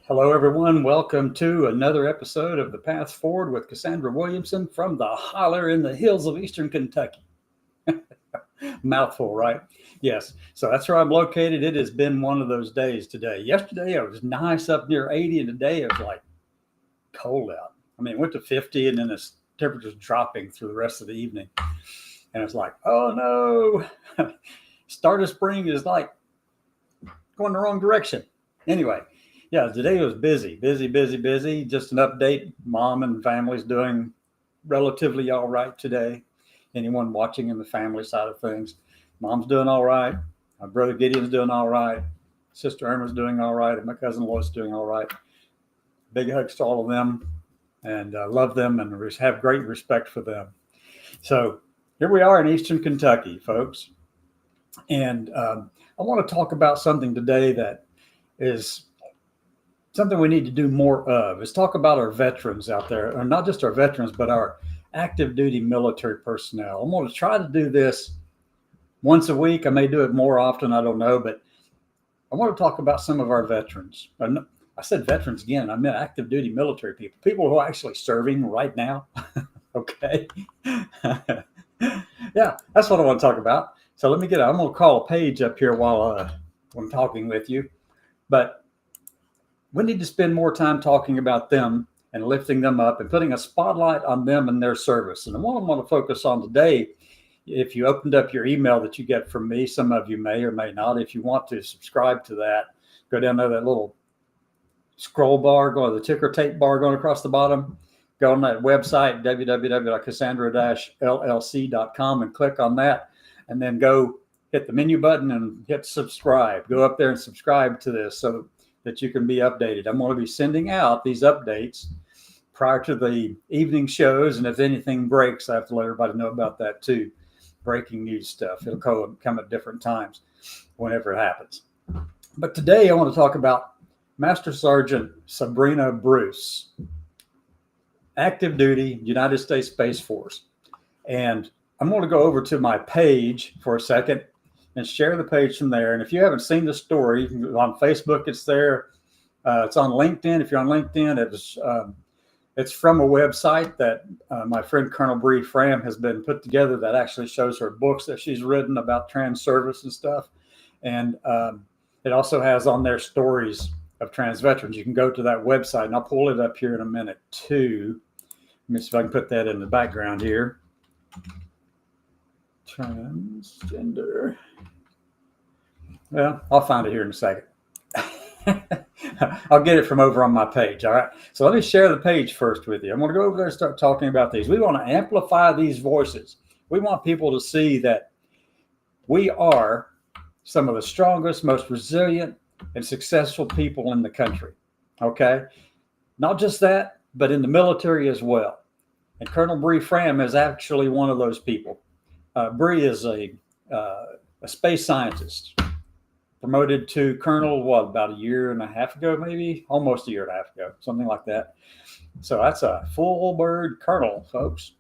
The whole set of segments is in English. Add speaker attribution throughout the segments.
Speaker 1: Hello, everyone. Welcome to another episode of The Path Forward with Cassandra Williamson from the holler in the hills of Eastern Kentucky. Mouthful, right? Yes. So that's where I'm located. It has been one of those days today. Yesterday, it was nice up near 80, and today it was like cold out. I mean, it went to 50, and then the temperature's dropping through the rest of the evening. And it's like, oh no, start of spring is like going the wrong direction. Anyway. Yeah, today was busy. Just an update. Mom and family's doing relatively all right today. Anyone watching in the family side of things, Mom's doing all right. My brother Gideon's doing all right. Sister Irma's doing all right. And my cousin Lois doing all right. Big hugs to all of them, and love them and have great respect for them. So here we are in Eastern Kentucky, folks. And I want to talk about something today that is something we need to do more of, is talk about our veterans out there, or not just our veterans, but our active duty military personnel. I'm going to try to do this once a week. I may do it more often. I don't know, but I want to talk about some of our veterans. I said veterans again. I meant active duty military people who are actually serving right now. Okay. Yeah, that's what I want to talk about. So I'm going to call a page up here while I'm talking with you, but we need to spend more time talking about them and lifting them up and putting a spotlight on them and their service. And what I want to focus on today, if you opened up your email that you get from me, some of you may or may not, if you want to subscribe to that, go down to that little scroll bar, go to the ticker tape bar going across the bottom, go on that website, www.cassandra-llc.com, and click on that, and then go hit the menu button and hit subscribe. Go up there and subscribe to this so that you can be updated. I'm going to be sending out these updates prior to the evening shows. And if anything breaks, I have to let everybody know about that too. Breaking news stuff. It'll come at different times whenever it happens. But today I want to talk about Master Sergeant Sabrina Bruce, active duty United States Space Force. And I'm going to go over to my page for a second and share the page from there. And if you haven't seen the story, on Facebook, it's there. It's on LinkedIn. If you're on LinkedIn, it's from a website that my friend Colonel Bree Fram has been put together that actually shows her books that she's written about trans service and stuff. And it also has on there stories of trans veterans. You can go to that website, and I'll pull it up here in a minute too. Let me see if I can put that in the background here. Transgender. Well, I'll find it here in a second. I'll get it from over on my page. All right. So let me share the page first with you. I'm going to go over there and start talking about these. We want to amplify these voices. We want people to see that we are some of the strongest, most resilient, and successful people in the country. Okay. Not just that, but in the military as well. And Colonel Bree Fram is actually one of those people. Bree is a space scientist, promoted to colonel, about a year and a half ago, maybe almost a year and a half ago, something like that. So that's a full bird colonel, folks.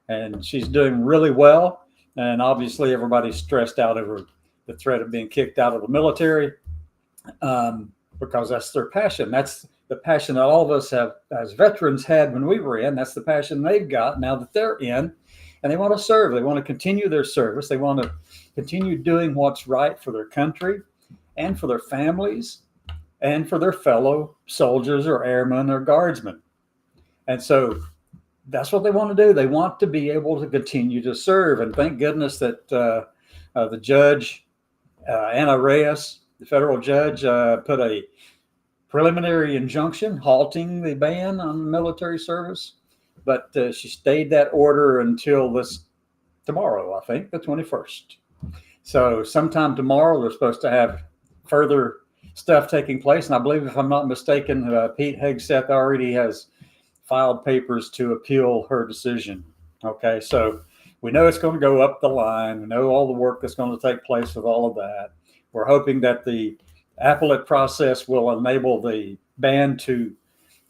Speaker 1: And she's doing really well. And obviously everybody's stressed out over the threat of being kicked out of the military because that's their passion. That's the passion that all of us have as veterans had when we were in. That's the passion they've got now that they're in. And they want to serve. They want to continue their service. They want to continue doing what's right for their country and for their families and for their fellow soldiers or airmen or guardsmen. And so that's what they want to do. They want to be able to continue to serve. And thank goodness that the judge, Anna Reyes, the federal judge, put a preliminary injunction halting the ban on military service. But she stayed that order until tomorrow, I think, the 21st. So sometime tomorrow, they're supposed to have further stuff taking place. And I believe, if I'm not mistaken, Pete Hegseth already has filed papers to appeal her decision. Okay, so we know it's going to go up the line. We know all the work that's going to take place with all of that. We're hoping that the appellate process will enable the ban to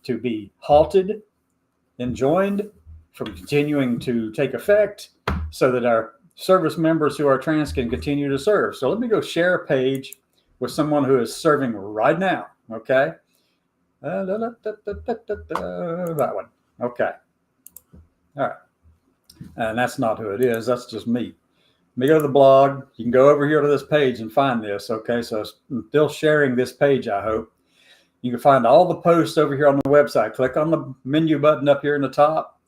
Speaker 1: be halted, enjoined from continuing to take effect, so that our service members who are trans can continue to serve. So let me go share a page with someone who is serving right now. Okay. That one. Okay. All right. And that's not who it is. That's just me. Let me go to the blog. You can go over here to this page and find this. Okay. So I'm still sharing this page, I hope. You can find all the posts over here on the website. Click on the menu button up here in the top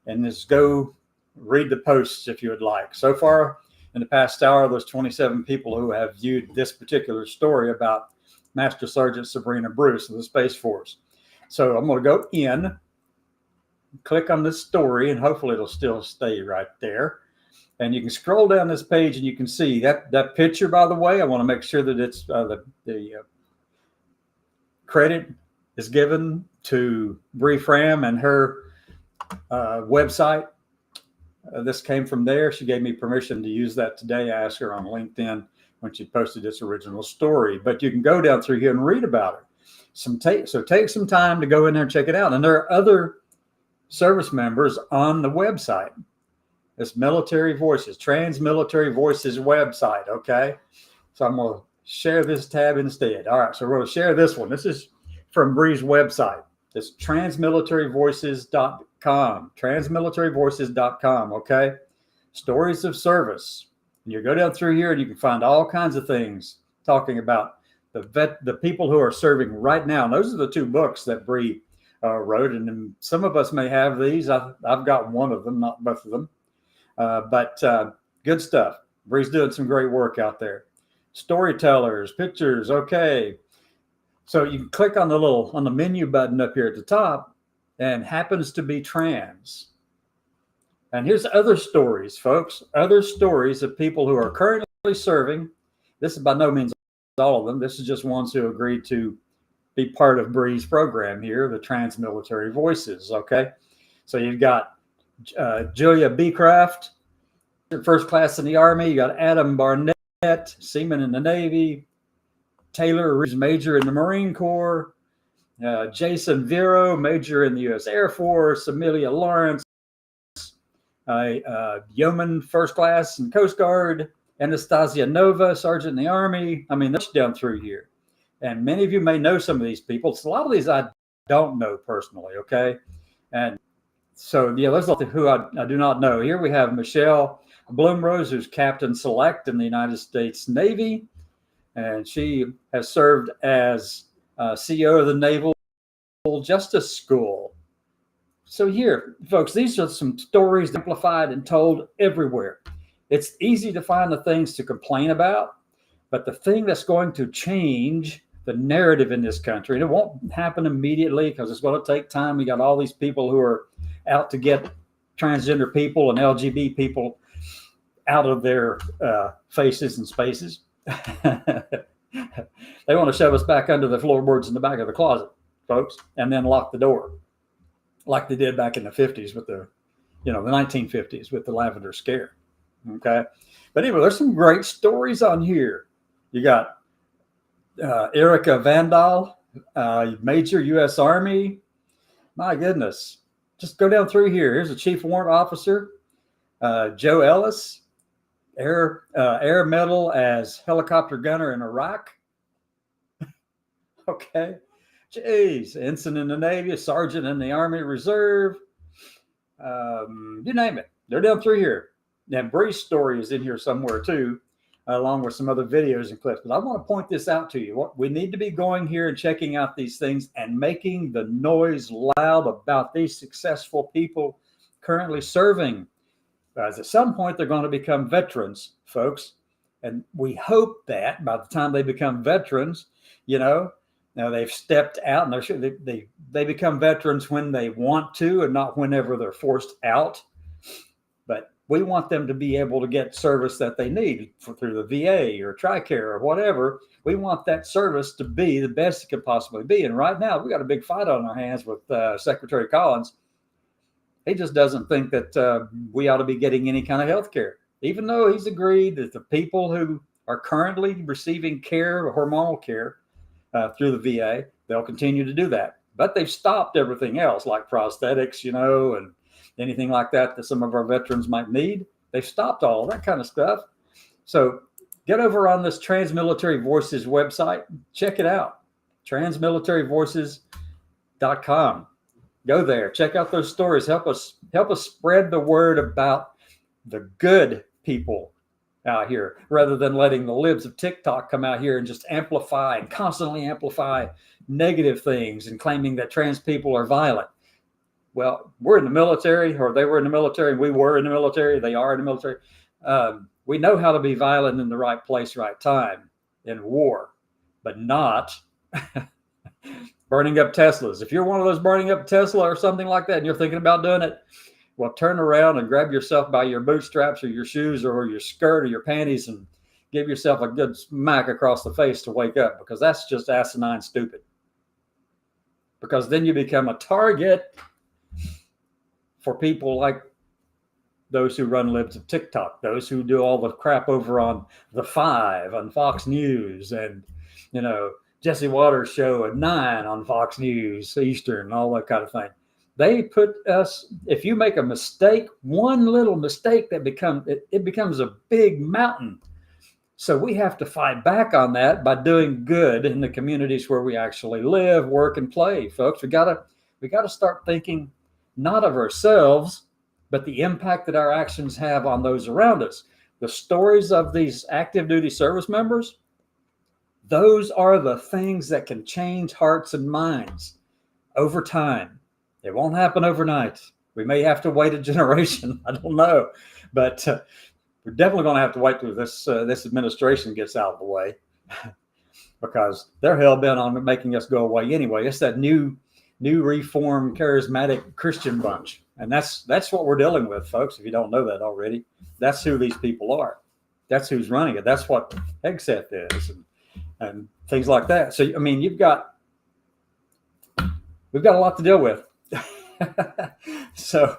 Speaker 1: and just go read the posts if you would like. So far in the past hour, there's 27 people who have viewed this particular story about Master Sergeant Sabrina Bruce of the Space Force. So I'm going to go in, click on this story, and hopefully it'll still stay right there. And you can scroll down this page and you can see that picture, by the way. I want to make sure that it's the credit is given to Bree Fram and her website. This came from there. She gave me permission to use that today. I asked her on LinkedIn when she posted this original story. But you can go down through here and read about it. So take some time to go in there and check it out. And there are other service members on the website. It's Military Voices, Trans Military Voices website. Okay. So I'm going to share this tab instead. All right. So we're going to share this one. This is from Bree's website. It's transmilitaryvoices.com. Transmilitaryvoices.com. Okay. Stories of service. And you go down through here and you can find all kinds of things talking about the people who are serving right now. And those are the two books that Bree wrote. And some of us may have these. I've got one of them, not both of them. But good stuff. Bree's doing some great work out there. Storytellers, pictures. Okay. So you can click on the menu button up here at the top, and happens to be trans. And here's other stories, folks. Other stories of people who are currently serving. This is by no means all of them. This is just ones who agreed to be part of Bree's program here, the Trans Military Voices. Okay. So you've got Julia Beecraft, first class in the Army. You got Adam Barnett, seaman in the Navy. Taylor, who's major in the Marine Corps. Jason Vero, major in the U.S. Air Force. Amelia Lawrence, yeoman first class in Coast Guard. Anastasia Nova, sergeant in the Army. I mean, that's down through here. And many of you may know some of these people. So a lot of these I don't know personally, okay? And so, yeah, there's a lot who I do not know. Here we have Michelle Bloomrose, who's Captain Select in the United States Navy. And she has served as CEO of the Naval Justice School. So here, folks, these are some stories amplified and told everywhere. It's easy to find the things to complain about, but the thing that's going to change the narrative in this country, and it won't happen immediately because it's going to take time. We got all these people who are out to get transgender people and LGBT people out of their faces and spaces. They want to shove us back under the floorboards in the back of the closet, folks, and then lock the door like they did back in the 50s with the 1950s with the lavender scare. Okay. But anyway, there's some great stories on here. You got Erica Vandal, Major U.S. Army. My goodness. Just go down through here. Here's a Chief Warrant Officer, Joe Ellis, Air Medal as helicopter gunner in Iraq. Okay. Jeez. Ensign in the Navy, Sergeant in the Army Reserve. You name it. They're down through here. And Bree's story is in here somewhere too, along with some other videos and clips. But I want to point this out to you. We need to be going here and checking out these things and making the noise loud about these successful people currently serving. As at some point, they're going to become veterans, folks. And we hope that by the time they become veterans, now they've stepped out and they become veterans when they want to and not whenever they're forced out. But We want them to be able to get service that they need through the VA or TRICARE or whatever. We want that service to be the best it could possibly be. And right now, we got a big fight on our hands with Secretary Collins. He just doesn't think that we ought to be getting any kind of health care, even though he's agreed that the people who are currently receiving care, hormonal care through the VA, they'll continue to do that. But they've stopped everything else, like prosthetics, and anything like that some of our veterans might need. They've stopped all that kind of stuff. So get over on this Transmilitary Voices website. Check it out, transmilitaryvoices.com. Go there, check out those stories. Help us spread the word about the good people out here, rather than letting the libs of TikTok come out here and just constantly amplify negative things and claiming that trans people are violent. Well, we're in the military, or they were in the military, we were in the military, they are in the military. We know how to be violent in the right place, right time in war, but not burning up Teslas. If you're one of those burning up Tesla or something like that, and you're thinking about doing it, well, turn around and grab yourself by your bootstraps or your shoes or your skirt or your panties and give yourself a good smack across the face to wake up, because that's just asinine stupid. Because then you become a target for people like those who run libs of TikTok, those who do all the crap over on The Five on Fox News, and, Jesse Waters' show at 9 on Fox News Eastern, all that kind of thing. They put us, if you make a mistake, one little mistake, it becomes a big mountain. So we have to fight back on that by doing good in the communities where we actually live, work, and play, folks. We gotta start thinking not of ourselves, but the impact that our actions have on those around us. The stories of these active duty service members, those are the things that can change hearts and minds over time. It won't happen overnight. We may have to wait a generation. I don't know, but we're definitely going to have to wait till this administration gets out of the way, because they're hell bent on making us go away anyway. It's that new reform charismatic Christian bunch, and that's what we're dealing with, folks. If you don't know that already, that's who these people are. That's who's running it. That's what Hegseth is, and things like that. So I mean, we've got a lot to deal with. So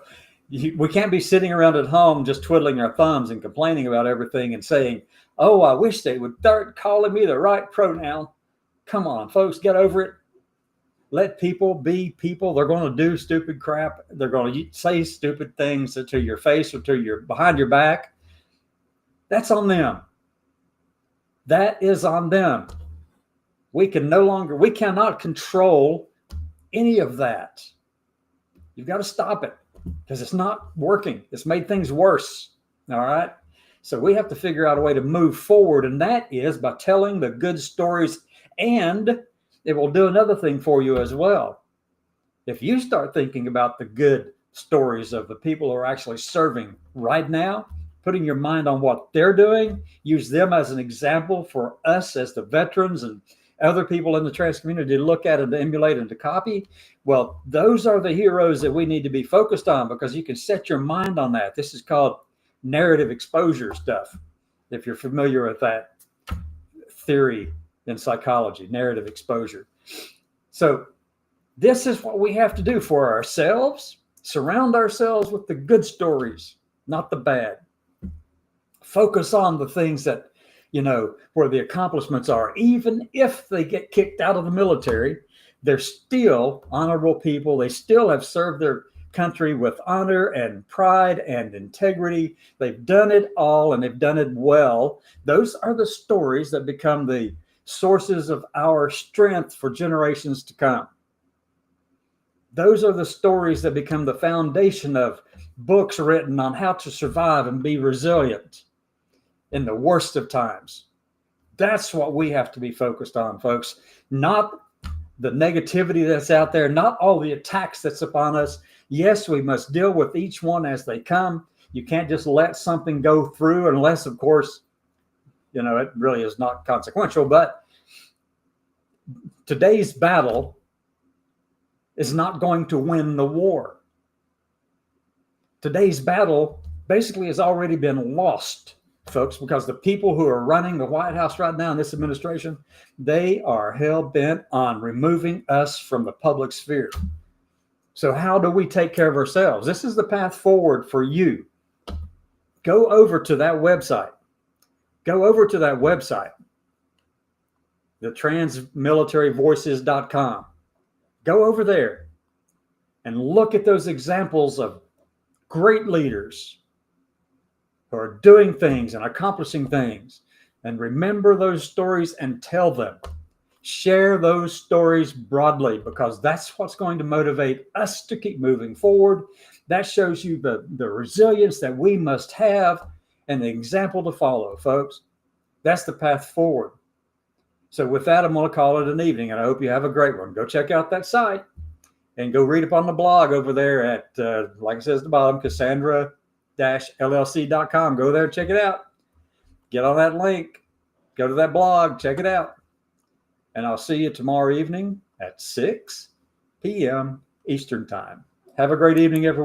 Speaker 1: we can't be sitting around at home just twiddling our thumbs and complaining about everything and saying, oh, I wish they would start calling me the right pronoun. Come on, folks, get over it. Let people be people. They're going to do stupid crap. They're going to say stupid things to your face or behind your back. That's on them. That is on them. We cannot control any of that. You've got to stop it, because it's not working. It's made things worse. All right. So we have to figure out a way to move forward. And that is by telling the good stories. And it will do another thing for you as well. If you start thinking about the good stories of the people who are actually serving right now, putting your mind on what they're doing, use them as an example for us as the veterans and other people in the trans community to look at and to emulate and to copy. Well, those are the heroes that we need to be focused on, because you can set your mind on that. This is called narrative exposure stuff, if you're familiar with that theory in psychology, narrative exposure. So this is what we have to do for ourselves. Surround ourselves with the good stories, not the bad. Focus on the things that, where the accomplishments are. Even if they get kicked out of the military, they're still honorable people. They still have served their country with honor and pride and integrity. They've done it all, and they've done it well. Those are the stories that become the sources of our strength for generations to come. Those are the stories that become the foundation of books written on how to survive and be resilient in the worst of times. That's what we have to be focused on, folks. Not the negativity that's out there, not all the attacks that's upon us. Yes, we must deal with each one as they come. You can't just let something go through unless, of course, it really is not consequential. But today's battle is not going to win the war. Today's battle basically has already been lost, folks, because the people who are running the White House right now in this administration, they are hell-bent on removing us from the public sphere. So how do we take care of ourselves? This is the path forward for you. Go over to that website. Go over to that website, the transmilitaryvoices.com. Go over there and look at those examples of great leaders who are doing things and accomplishing things. And remember those stories and tell them. Share those stories broadly, because that's what's going to motivate us to keep moving forward. That shows you the resilience that we must have and the example to follow, folks. That's the path forward. So with that, I'm going to call it an evening, and I hope you have a great one. Go check out that site and go read up on the blog over there at, like it says at the bottom, Cassandra-LLC.com. Go there and check it out. Get on that link. Go to that blog. Check it out. And I'll see you tomorrow evening at 6 p.m. Eastern Time. Have a great evening, everyone.